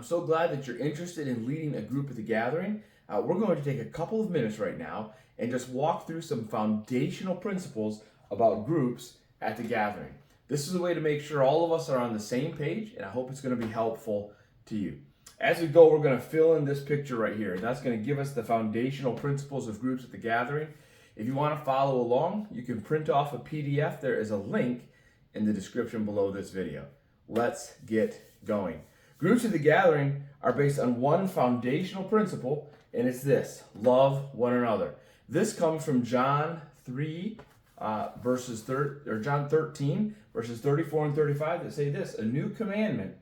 I'm so glad that you're interested in leading a group at the gathering. We're going to take a couple of minutes right now and just walk through some foundational principles about groups at the gathering. This is a way to make sure all of us are on the same page, and I hope it's going to be helpful to you. As we go, we're going to fill in this picture right here, and that's going to give us the foundational principles of groups at the gathering. If you want to follow along, you can print off a PDF. There is a link in the description below this video. Let's get going. Groups at the gathering are based on one foundational principle, and it's this: love one another. This comes from John 13, verses 34 and 35 that say this: a new commandment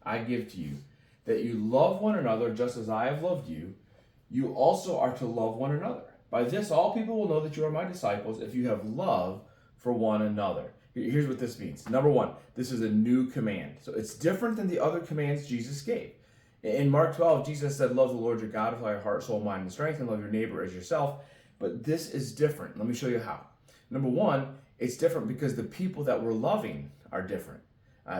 I give to you, that you love one another just as I have loved you. You also are to love one another. By this, all people will know that you are my disciples if you have love for one another. Here's what this means. Number one, this is a new command. So it's different than the other commands Jesus gave. In Mark 12, Jesus said, love the Lord your God with all your heart, soul, mind, and strength, and love your neighbor as yourself. But this is different. Let me show you how. Number one, it's different because the people that we're loving are different.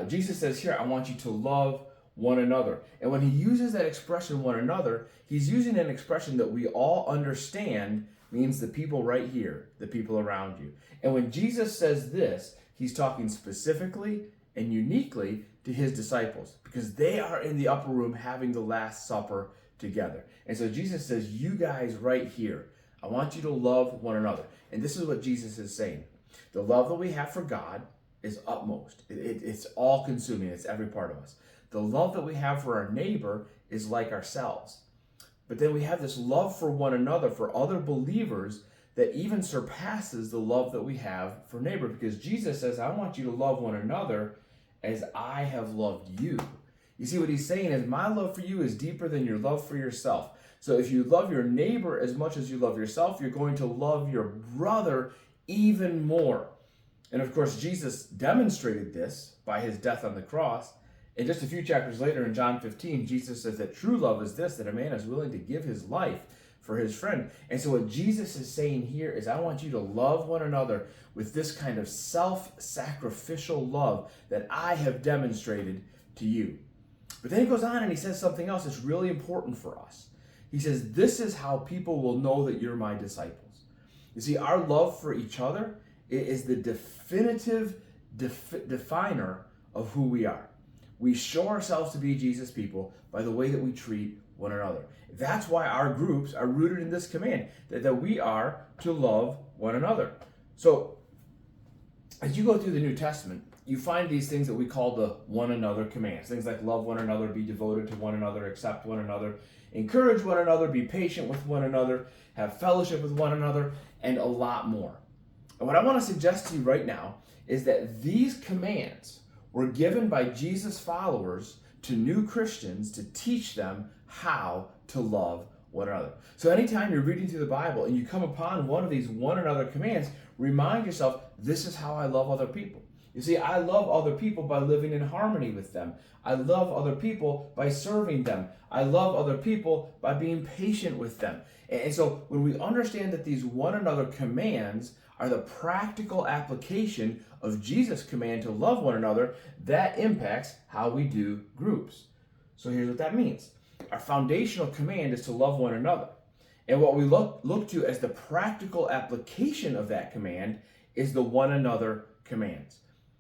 Jesus says here, I want you to love one another. And when he uses that expression, one another, he's using an expression that we all understand means the people right here, the people around you. And when Jesus says this, he's talking specifically and uniquely to his disciples because they are in the upper room having the Last Supper together. And so Jesus says, you guys right here, I want you to love one another. And this is what Jesus is saying. The love that we have for God is utmost. It's all consuming. It's every part of us. The love that we have for our neighbor is like ourselves. But then we have this love for one another, for other believers, that even surpasses the love that we have for neighbor. Because Jesus says, I want you to love one another as I have loved you. You see, what he's saying is, my love for you is deeper than your love for yourself. So if you love your neighbor as much as you love yourself, you're going to love your brother even more. And of course, Jesus demonstrated this by his death on the cross. And just a few chapters later in John 15, Jesus says that true love is this, that a man is willing to give his life for his friend. And so what Jesus is saying here is, I want you to love one another with this kind of self-sacrificial love that I have demonstrated to you. But then he goes on and he says something else that's really important for us. He says, this is how people will know that you're my disciples. You see, our love for each other is the definitive definer of who we are. We show ourselves to be Jesus' people by the way that we treat one another. That's why our groups are rooted in this command, that we are to love one another. So, as you go through the New Testament, you find these things that we call the one another commands. Things like love one another, be devoted to one another, accept one another, encourage one another, be patient with one another, have fellowship with one another, and a lot more. And what I want to suggest to you right now is that these commands were given by Jesus' followers to new Christians to teach them how to love one another. So anytime you're reading through the Bible and you come upon one of these one another commands, remind yourself, this is how I love other people. You see, I love other people by living in harmony with them. I love other people by serving them. I love other people by being patient with them. And so when we understand that these one another commands are the practical application of Jesus' command to love one another, that impacts how we do groups. So here's what that means. Our foundational command is to love one another. And what we look to as the practical application of that command is the one another commands.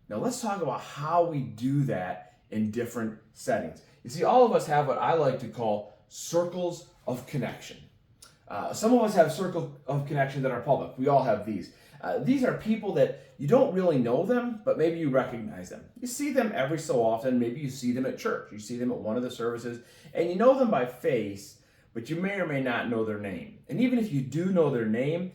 Now let's talk about how we do that in different settings. You see, all of us have what I like to call circles of connection. Some of us have circles of connection that are public. We all have these. These are people that you don't really know them, but maybe you recognize them. You see them every so often. Maybe you see them at church. You see them at one of the services, and you know them by face, but you may or may not know their name. And even if you do know their name,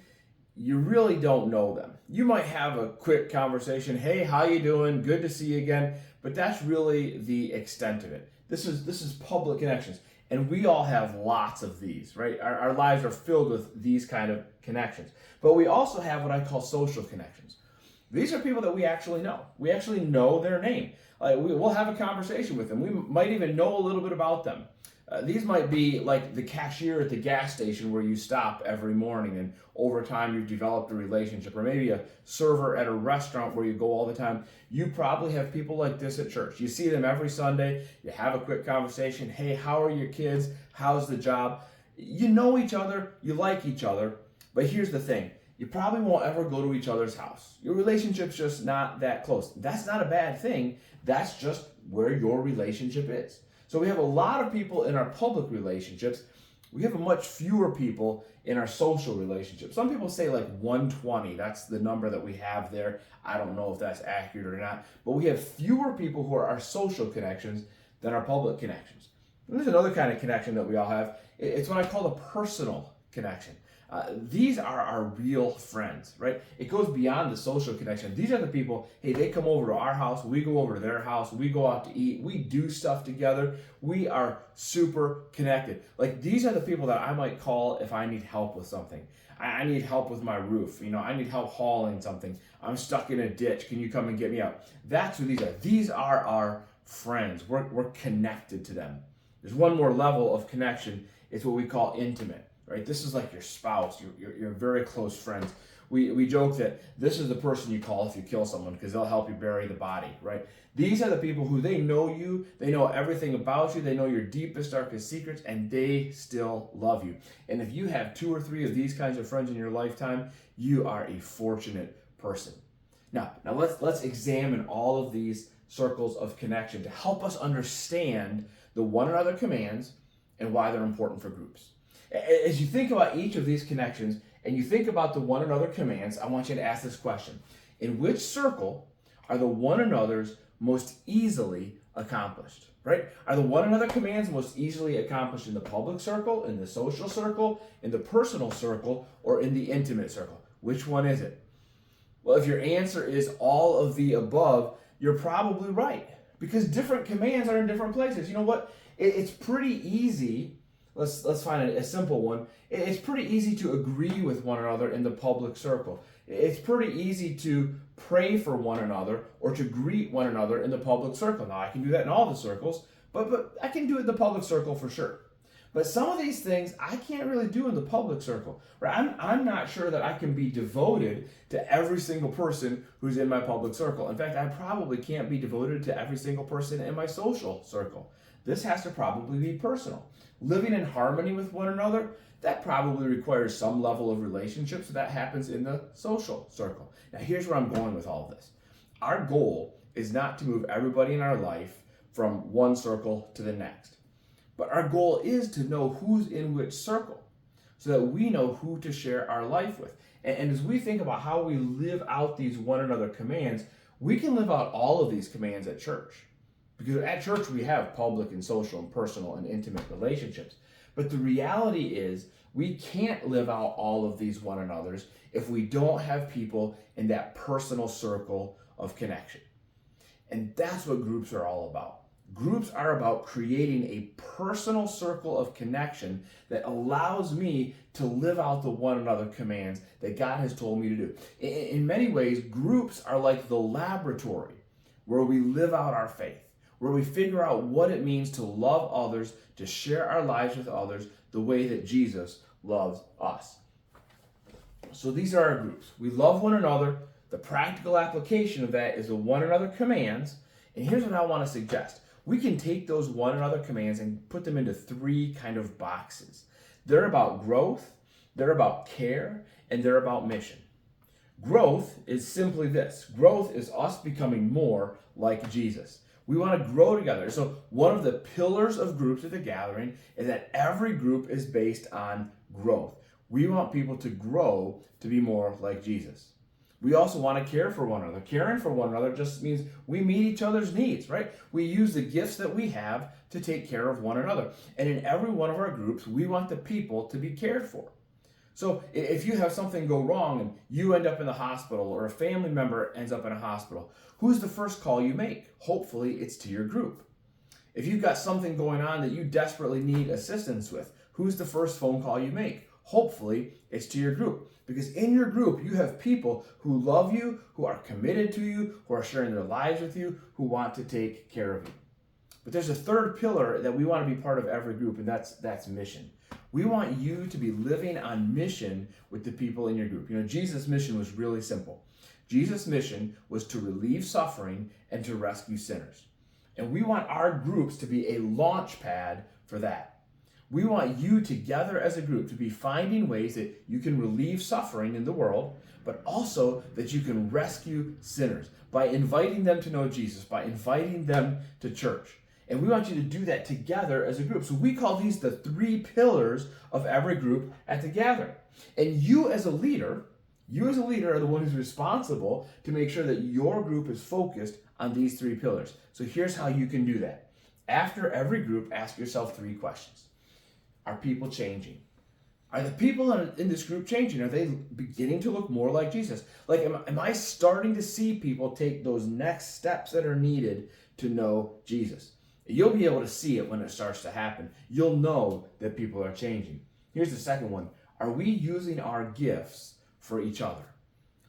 you really don't know them. You might have a quick conversation. Hey, how you doing? Good to see you again. But that's really the extent of it. This is public connections. And we all have lots of these, right? Our lives are filled with these kind of connections. But we also have what I call social connections. These are people that we actually know. We actually know their name. Like we'll have a conversation with them. We might even know a little bit about them. These might be like the cashier at the gas station where you stop every morning, and over time you've developed a relationship, or maybe a server at a restaurant where you go all the time. You probably have people like this at church. You see them every Sunday, you have a quick conversation. Hey, how are your kids? How's the job? You know each other, you like each other, but here's the thing. You probably won't ever go to each other's house. Your relationship's just not that close. That's not a bad thing. That's just where your relationship is. So we have a lot of people in our public relationships. We have much fewer people in our social relationships. Some people say like 120. That's the number that we have there. I don't know if that's accurate or not. But we have fewer people who are our social connections than our public connections. And there's another kind of connection that we all have. It's what I call the personal connection. These are our real friends, right? It goes beyond the social connection. These are the people, hey, they come over to our house, we go over to their house, we go out to eat, we do stuff together. We are super connected. Like these are the people that I might call if I need help with something. I need help with my roof. I need help hauling something. I'm stuck in a ditch. Can you come and get me out? That's who these are. These are our friends. We're connected to them. There's one more level of connection. It's what we call intimate. Right? This is like your spouse, your very close friends. We joke that this is the person you call if you kill someone because they'll help you bury the body, right? These are the people who they know you, they know everything about you, they know your deepest, darkest secrets, and they still love you. And if you have 2 or 3 of these kinds of friends in your lifetime, you are a fortunate person. Now let's examine all of these circles of connection to help us understand the one another commands and why they're important for groups. As you think about each of these connections and you think about the one another commands, I want you to ask this question. In which circle are the one another's most easily accomplished? Right? Are the one another commands most easily accomplished in the public circle, in the social circle, in the personal circle, or in the intimate circle? Which one is it? Well, if your answer is all of the above, you're probably right. Because different commands are in different places. You know what? It's pretty easy. Let's find a simple one. It's pretty easy to agree with one another in the public circle. It's pretty easy to pray for one another or to greet one another in the public circle. Now, I can do that in all the circles, but I can do it in the public circle for sure. But some of these things I can't really do in the public circle. Right? I'm not sure that I can be devoted to every single person who's in my public circle. In fact, I probably can't be devoted to every single person in my social circle. This has to probably be personal. Living in harmony with one another, that probably requires some level of relationship, so that happens in the social circle. Now here's where I'm going with all of this. Our goal is not to move everybody in our life from one circle to the next. But our goal is to know who's in which circle so that we know who to share our life with. And as we think about how we live out these one another commands, we can live out all of these commands at church. Because at church we have public and social and personal and intimate relationships. But the reality is we can't live out all of these one another's if we don't have people in that personal circle of connection. And that's what groups are all about. Groups are about creating a personal circle of connection that allows me to live out the one another commands that God has told me to do. In many ways, groups are like the laboratory where we live out our faith, where we figure out what it means to love others, to share our lives with others the way that Jesus loves us. So these are our groups. We love one another. The practical application of that is the one another commands. And here's what I want to suggest. We can take those one another commands and put them into 3 kind of boxes. They're about growth, they're about care, and they're about mission. Growth is simply this. Growth is us becoming more like Jesus. We want to grow together. So one of the pillars of groups at the gathering is that every group is based on growth. We want people to grow to be more like Jesus. We also want to care for one another. Caring for one another just means we meet each other's needs, right? We use the gifts that we have to take care of one another. And in every one of our groups, we want the people to be cared for. So if you have something go wrong and you end up in the hospital or a family member ends up in a hospital, who's the first call you make? Hopefully it's to your group. If you've got something going on that you desperately need assistance with, who's the first phone call you make? Hopefully it's to your group. Because in your group, you have people who love you, who are committed to you, who are sharing their lives with you, who want to take care of you. But there's a third pillar that we want to be part of every group, and that's mission. We want you to be living on mission with the people in your group. Jesus' mission was really simple. Jesus' mission was to relieve suffering and to rescue sinners. And we want our groups to be a launch pad for that. We want you together as a group to be finding ways that you can relieve suffering in the world, but also that you can rescue sinners by inviting them to know Jesus, by inviting them to church. And we want you to do that together as a group. So we call these the 3 pillars of every group at the gathering. And you as a leader are the one who's responsible to make sure that your group is focused on these 3 pillars. So here's how you can do that. After every group, ask yourself 3 questions. Are people changing? Are the people in this group changing? Are they beginning to look more like Jesus? Like, am I starting to see people take those next steps that are needed to know Jesus? You'll be able to see it when it starts to happen. You'll know that people are changing. Here's the second one. Are we using our gifts for each other?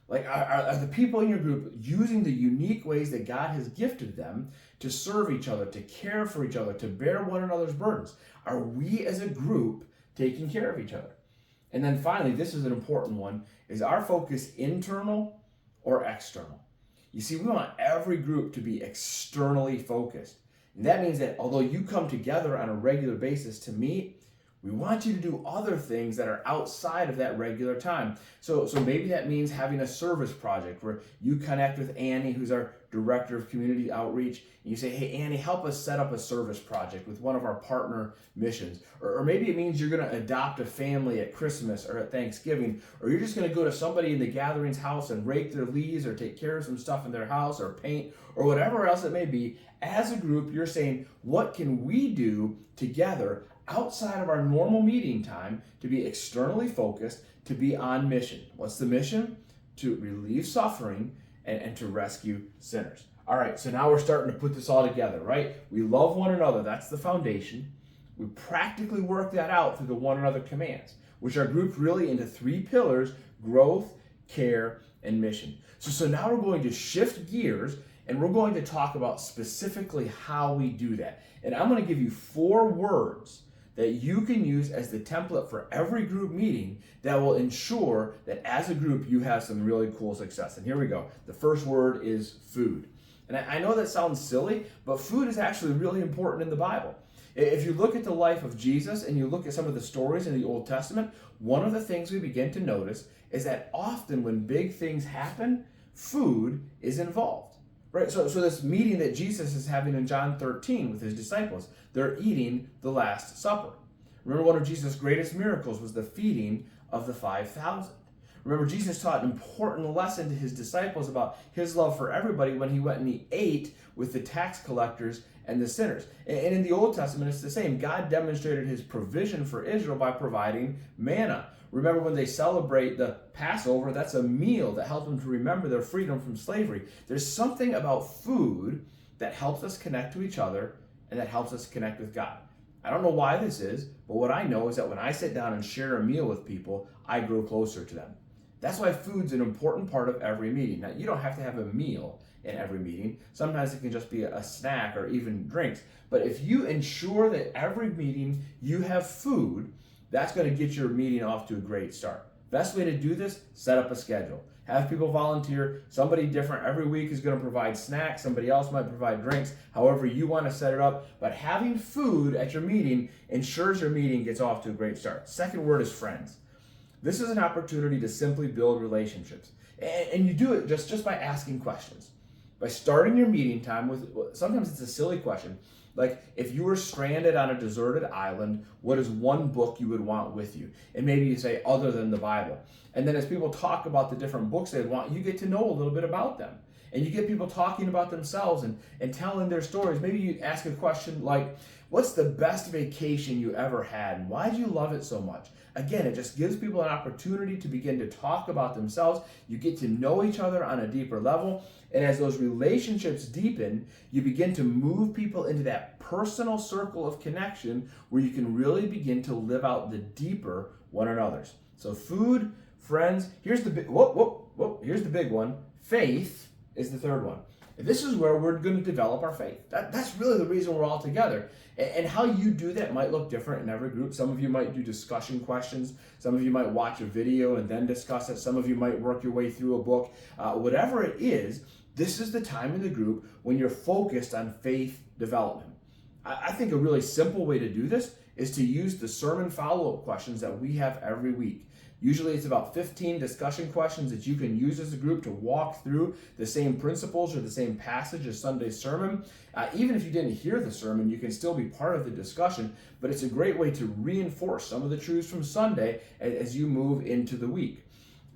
Like, are the people in your group using the unique ways that God has gifted them to serve each other, to care for each other, to bear one another's burdens? Are we as a group taking care of each other? And then finally, this is an important one, is our focus internal or external? You see, we want every group to be externally focused. And that means that although you come together on a regular basis to meet, we want you to do other things that are outside of that regular time. So maybe that means having a service project where you connect with Annie, who's our director of community outreach, and you say, hey, Annie, help us set up a service project with one of our partner missions. Or maybe it means you're going to adopt a family at Christmas or at Thanksgiving, or you're just going to go to somebody in the gatherings house and rake their leaves or take care of some stuff in their house or paint or whatever else it may be. As a group, you're saying, what can we do together outside of our normal meeting time to be externally focused, to be on mission? What's the mission? To relieve suffering and to rescue sinners. All right, so now we're starting to put this all together, right? We love one another. That's the foundation. We practically work that out through the one another commands, which are grouped really into 3 pillars: growth, care, and mission. So now we're going to shift gears and we're going to talk about specifically how we do that. And I'm going to give you 4 words that you can use as the template for every group meeting that will ensure that as a group you have some really cool success. And here we go. The first word is food. And I know that sounds silly, but food is actually really important in the Bible. If you look at the life of Jesus and you look at some of the stories in the Old Testament, one of the things we begin to notice is that often when big things happen, food is involved. Right, so this meeting that Jesus is having in John 13 with his disciples, they're eating the Last Supper. Remember, one of Jesus' greatest miracles was the feeding of the 5,000. Remember, Jesus taught an important lesson to his disciples about his love for everybody when he went and he ate with the tax collectors and the sinners. And in the Old Testament, it's the same. God demonstrated his provision for Israel by providing manna. Remember, when they celebrate the Passover, that's a meal that helps them to remember their freedom from slavery. There's something about food that helps us connect to each other and that helps us connect with God. I don't know why this is, but what I know is that when I sit down and share a meal with people, I grow closer to them. That's why food's an important part of every meeting. Now, you don't have to have a meal in every meeting. Sometimes it can just be a snack or even drinks. But if you ensure that every meeting you have food, that's going to get your meeting off to a great start. Best way to do this, set up a schedule. Have people volunteer. Somebody different every week is going to provide snacks. Somebody else might provide drinks. However you want to set it up. But having food at your meeting ensures your meeting gets off to a great start. Second word is friends. This is an opportunity to simply build relationships. And you do it just by asking questions. By starting your meeting time with, sometimes it's a silly question. Like, if you were stranded on a deserted island, what is one book you would want with you? And maybe you say, other than the Bible. And then as people talk about the different books they want, you get to know a little bit about them. And you get people talking about themselves and telling their stories. Maybe you ask a question like, what's the best vacation you ever had? And why do you love it so much? Again, it just gives people an opportunity to begin to talk about themselves. You get to know each other on a deeper level. And as those relationships deepen, you begin to move people into that personal circle of connection where you can really begin to live out the deeper one another's. So food, friends. Here's the big, here's the big one. Faith is the third one. This is where we're going to develop our faith. That's really the reason we're all together. And how you do that might look different in every group. Some of you might do discussion questions. Some of you might watch a video and then discuss it. Some of you might work your way through a book. Whatever it is, this is the time in the group when you're focused on faith development. I think a really simple way to do this is to use the sermon follow-up questions that we have every week. Usually it's about 15 discussion questions that you can use as a group to walk through the same principles or the same passage as Sunday's sermon. Even if you didn't hear the sermon, you can still be part of the discussion, but it's a great way to reinforce some of the truths from Sunday as you move into the week.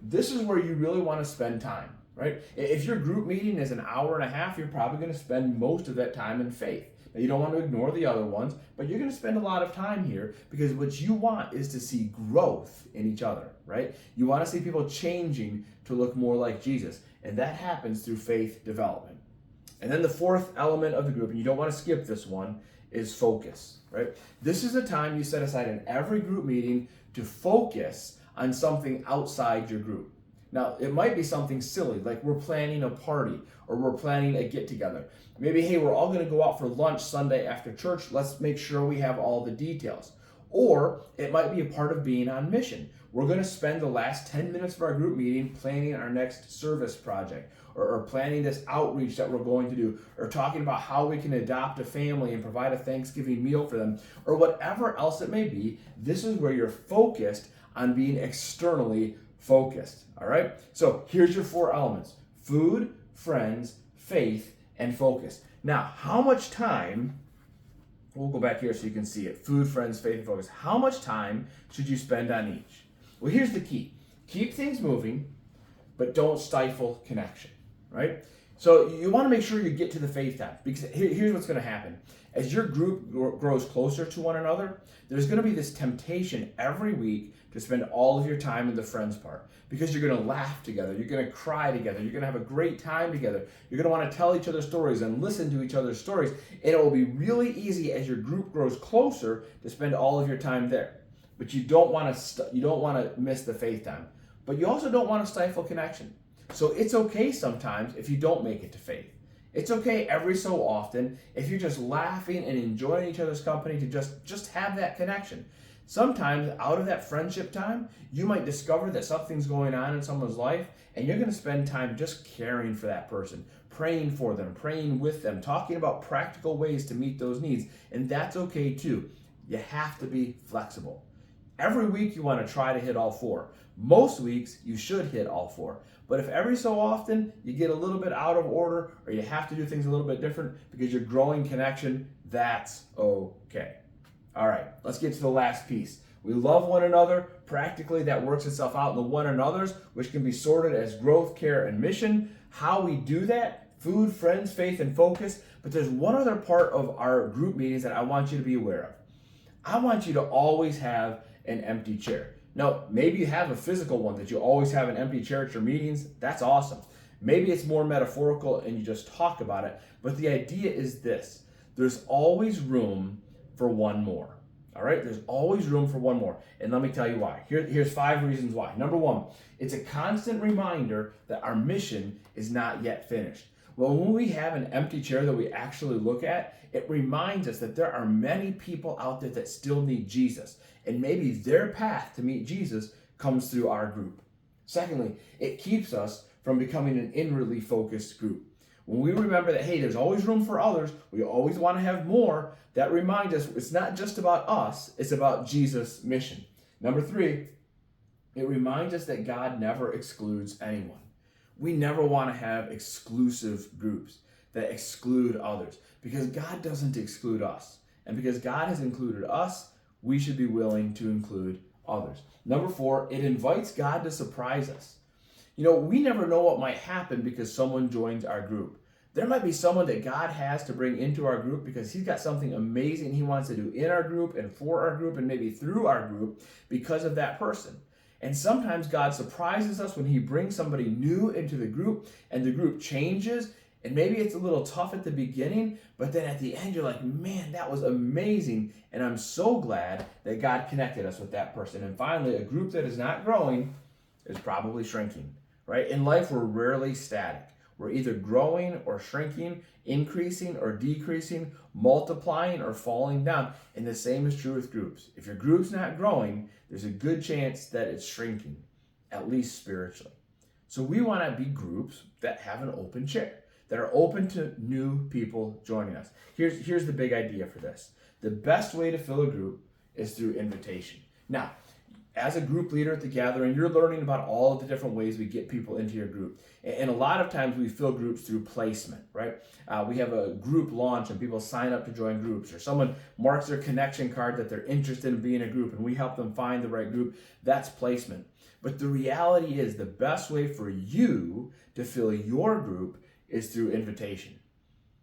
This is where you really want to spend time, right? If your group meeting is an hour and a half, you're probably going to spend most of that time in faith. Now, you don't want to ignore the other ones, but you're going to spend a lot of time here because what you want is to see growth in each other, right? You want to see people changing to look more like Jesus, and that happens through faith development. And then the fourth element of the group, and you don't want to skip this one, is focus, right? This is a time you set aside in every group meeting to focus on something outside your group. Now, it might be something silly, like we're planning a party or we're planning a get-together. Maybe, hey, we're all going to go out for lunch Sunday after church. Let's make sure we have all the details. Or it might be a part of being on mission. We're going to spend the last 10 minutes of our group meeting planning our next service project or planning this outreach that we're going to do or talking about how we can adopt a family and provide a Thanksgiving meal for them or whatever else it may be. This is where you're focused on being externally focused. All right? So here's your four elements: food, friends, faith, and focus. Now, how much time, we'll go back here so you can see it. Food, friends, faith, and focus. How much time should you spend on each? Well, here's the key. Keep things moving, but don't stifle connection, right? So you want to make sure you get to the faith time, because here's what's going to happen. As your group grows closer to one another, there's going to be this temptation every week to spend all of your time in the friends part, because you're going to laugh together, you're going to cry together, you're going to have a great time together, you're going to want to tell each other stories and listen to each other's stories, and it will be really easy as your group grows closer to spend all of your time there. But you don't want to miss the faith time, but you also don't want to stifle connection. So it's okay sometimes if you don't make it to faith. It's okay every so often if you're just laughing and enjoying each other's company to just have that connection. Sometimes out of that friendship time, you might discover that something's going on in someone's life, and you're going to spend time just caring for that person, praying for them, praying with them, talking about practical ways to meet those needs, and that's okay too. You have to be flexible. Every week you want to try to hit all four. Most weeks you should hit all four. But if every so often you get a little bit out of order or you have to do things a little bit different because you're growing connection, that's okay. All right, let's get to the last piece. We love one another. Practically, that works itself out in the one another's, which can be sorted as growth, care, and mission. How we do that: food, friends, faith, and focus. But there's one other part of our group meetings that I want you to be aware of. I want you to always have an empty chair. Now, maybe you have a physical one that you always have an empty chair at your meetings. That's awesome. Maybe it's more metaphorical and you just talk about it. But the idea is this: there's always room for one more. All right, there's always room for one more. And let me tell you why. Here's 5 reasons why. Number 1, it's a constant reminder that our mission is not yet finished. Well, when we have an empty chair that we actually look at, it reminds us that there are many people out there that still need Jesus. And maybe their path to meet Jesus comes through our group. Secondly, it keeps us from becoming an inwardly focused group. When we remember that, hey, there's always room for others, we always want to have more, that reminds us it's not just about us, it's about Jesus' mission. Number 3, it reminds us that God never excludes anyone. We never want to have exclusive groups that exclude others, because God doesn't exclude us. And because God has included us, we should be willing to include others. Number 4, it invites God to surprise us. You know, we never know what might happen because someone joins our group. There might be someone that God has to bring into our group because he's got something amazing he wants to do in our group and for our group and maybe through our group because of that person. And sometimes God surprises us when he brings somebody new into the group and the group changes. And maybe it's a little tough at the beginning, but then at the end you're like, man, that was amazing. And I'm so glad that God connected us with that person. And finally, a group that is not growing is probably shrinking, right? In life, we're rarely static. We're either growing or shrinking, increasing or decreasing, multiplying or falling down. And the same is true with groups. If your group's not growing, there's a good chance that it's shrinking, at least spiritually. So we want to be groups that have an open chair, that are open to new people joining us. Here's the big idea for this. The best way to fill a group is through invitation. Now, as a group leader at the gathering, you're learning about all of the different ways we get people into your group. And a lot of times we fill groups through placement, right? We have a group launch and people sign up to join groups, or someone marks their connection card that they're interested in being a group and we help them find the right group. That's placement. But the reality is the best way for you to fill your group is through invitation.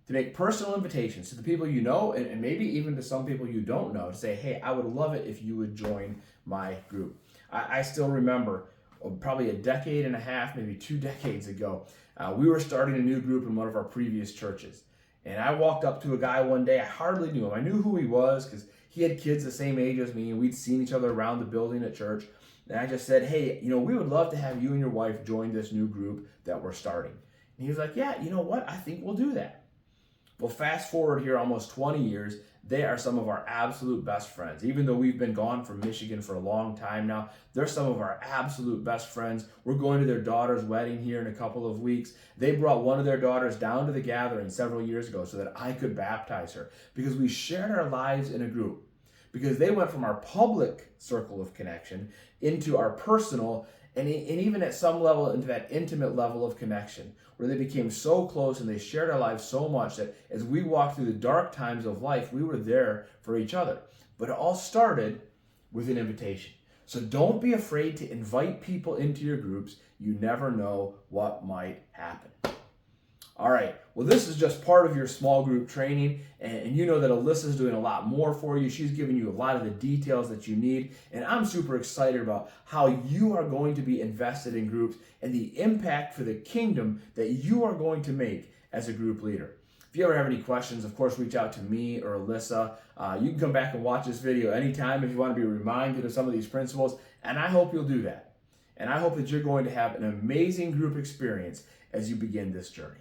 To make personal invitations to the people you know, and maybe even to some people you don't know, to say, hey, I would love it if you would join my group. I still remember probably a decade and a half, maybe 2 decades ago, we were starting a new group in one of our previous churches. And I walked up to a guy one day, I hardly knew him. I knew who he was because he had kids the same age as me, and we'd seen each other around the building at church. And I just said, hey, we would love to have you and your wife join this new group that we're starting. And he was like, yeah, you know what? I think we'll do that. Well, fast forward here almost 20 years, they are some of our absolute best friends. Even though we've been gone from Michigan for a long time now, they're some of our absolute best friends. We're going to their daughter's wedding here in a couple of weeks. They brought one of their daughters down to the gathering several years ago so that I could baptize her, because we shared our lives in a group. Because they went from our public circle of connection into our personal and even at some level into that intimate level of connection, where they became so close and they shared our lives so much that as we walked through the dark times of life, we were there for each other. But it all started with an invitation. So don't be afraid to invite people into your groups. You never know what might happen. All right, well, this is just part of your small group training, and you know that Alyssa's doing a lot more for you. She's giving you a lot of the details that you need, and I'm super excited about how you are going to be invested in groups and the impact for the kingdom that you are going to make as a group leader. If you ever have any questions, of course, reach out to me or Alyssa. You can come back and watch this video anytime if you want to be reminded of some of these principles, and I hope you'll do that. And I hope that you're going to have an amazing group experience as you begin this journey.